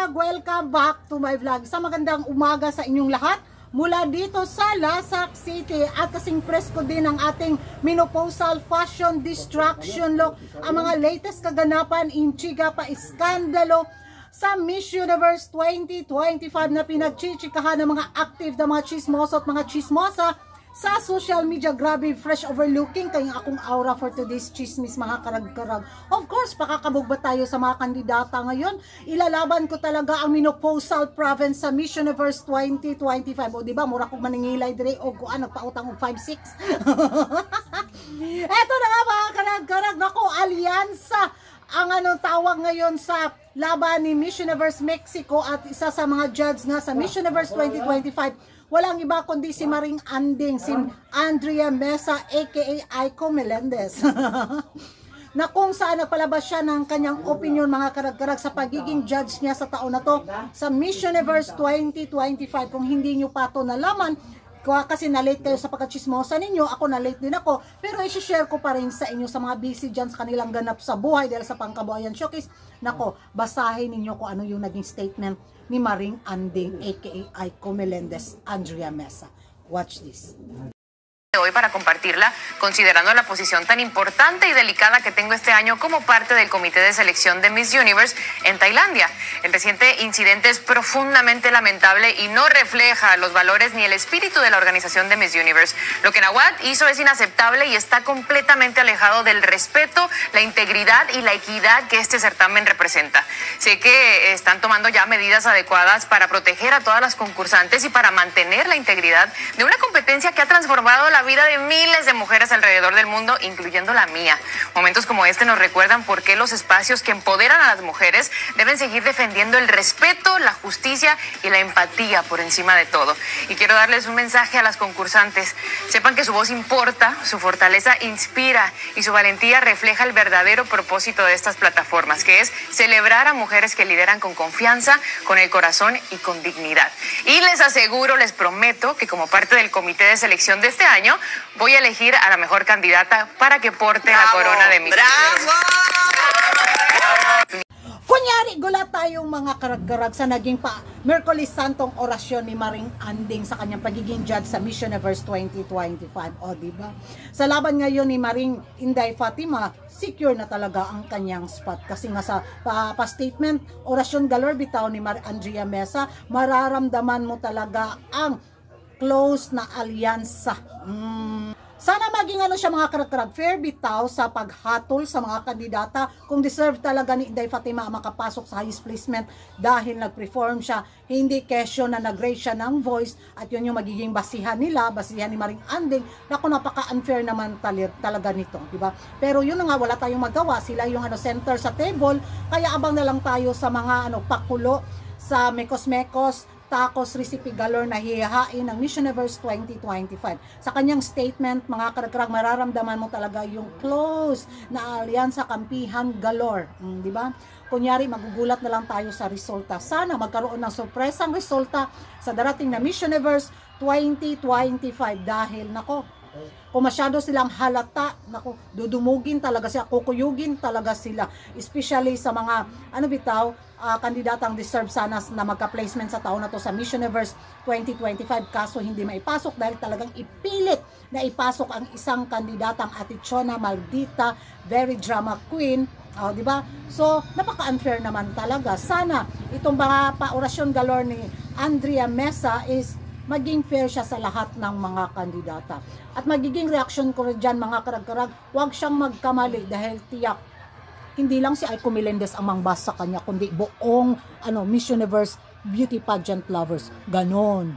vlog! Welcome back to my vlog. Sa magandang umaga sa inyong lahat mula dito sa Lasak City at kasing presko din ang ating menopausal fashion distraction look. Ang mga latest kaganapan in chika pa iskandalo sa Miss Universe 2025 na pinagchichikahan ng mga active na mga chismoso at mga chismosa sa social media. Grabe, fresh overlooking kayong akong aura for today's chismis, mga karag-karag. Of course, pakakabog ba tayo sa mga kandidata ngayon? Ilalaban ko talaga ang menopausal province sa Miss Universe 2025. O diba, mura kong maningilay dire o kuan, nagpautang og 5-6. Eto na nga mga karag-karag, nako, alyansa ang tawag ngayon sa laban ni Miss Universe Mexico at isa sa mga judge nga sa Miss Universe 2025. Walang iba kundi si Maring Anding, si Andrea Mesa aka Aiko Melendez. Na kung saan nagpalabas siya ng kanyang opinion, mga karag-karag, sa pagiging judge niya sa taon na to sa Miss Universe 2025. Kung hindi nyo pa ito nalaman, kasi na-late kayo sa pagkachismosa ninyo, ako na-late din ako, pero i-share ko pa rin sa inyo sa mga busy dyan sa kanilang ganap sa buhay dahil sa Pangkabuhayan Showcase. Nako, basahin ninyo kung ano yung naging statement ni Maring Anding aka Aiko Melendez, Andrea Mesa. Watch this. Hoy para compartirla, considerando la posición tan importante y delicada que tengo este año como parte del comité de selección de Miss Universe en Tailandia. El reciente incidente es profundamente lamentable y no refleja los valores ni el espíritu de la organización de Miss Universe. Lo que Nahuatl hizo es inaceptable y está completamente alejado del respeto, la integridad y la equidad que este certamen representa. Sé que están tomando ya medidas adecuadas para proteger a todas las concursantes y para mantener la integridad de una competencia que ha transformado la vida de miles de mujeres alrededor del mundo, incluyendo la mía. Momentos como este nos recuerdan por qué los espacios que empoderan a las mujeres deben seguir defendiendo el respeto, la justicia y la empatía por encima de todo. Y quiero darles un mensaje a las concursantes. Sepan que su voz importa, su fortaleza inspira y su valentía refleja el verdadero propósito de estas plataformas, que es celebrar a mujeres que lideran con confianza, con el corazón y con dignidad. Y les aseguro, les prometo que como parte del comité de selección de este año, voy a elegir a la mejor candidata para que porte la corona de Miss Universe. Kunyari, gulat tayong mga karag-karag sa naging Merkulis Santong orasyon ni Maring Anding sa kanyang pagiging judge sa Miss Universe 2025. O, diba? Sa laban ngayon ni Maring Inday Fatima, secure na talaga ang kanyang spot. Kasi nga sa pa-statement, orasyon galore bitaw ni Andrea Mesa, mararamdaman mo talaga ang close na alyansa. Sana maging siya mga karag-karag, fair bitaw sa paghatol sa mga kandidata. Kung deserve talaga ni Inday Fatima makapasok sa highest placement dahil nag-perform siya, hindi kesyo na nag-raise siya ng voice at yun yung magiging basihan nila, basihan ni Maring Anding. Naku, napaka-unfair naman talaga nito, diba? Pero yun nga, wala tayong magawa. Sila yung center sa table, kaya abang na lang tayo sa mga pakulo sa mekos-mekos, tacos recipe galore na hihahain ng Miss Universe 2025. Sa kanyang statement, mga karag-karag, mararamdaman mo talaga yung close na alyansa, kampihan galore. Di ba? Kunyari, magugulat na lang tayo sa resulta. Sana magkaroon ng sorpresang resulta sa darating na Miss Universe 2025 dahil, nako, kung masyado silang halata, naku, dudumugin talaga sila, kukuyugin talaga sila. Especially sa mga, kandidatang deserve sana na magka-placement sa taon na to sa Miss Universe 2025. Kaso hindi maipasok dahil talagang ipilit na ipasok ang isang kandidatang Atichona Maldita, very drama queen. Di ba? So, napaka-unfair naman talaga. Sana itong mga pa-orasyon galore ni Andrea Mesa is maging fair siya sa lahat ng mga kandidata. At magiging reaction ko rin dyan, mga karag-karag, huwag siyang magkamali dahil tiyak, hindi lang si Aiko Melendez ang mangbas sa kanya, kundi buong Miss Universe beauty pageant lovers. Ganon.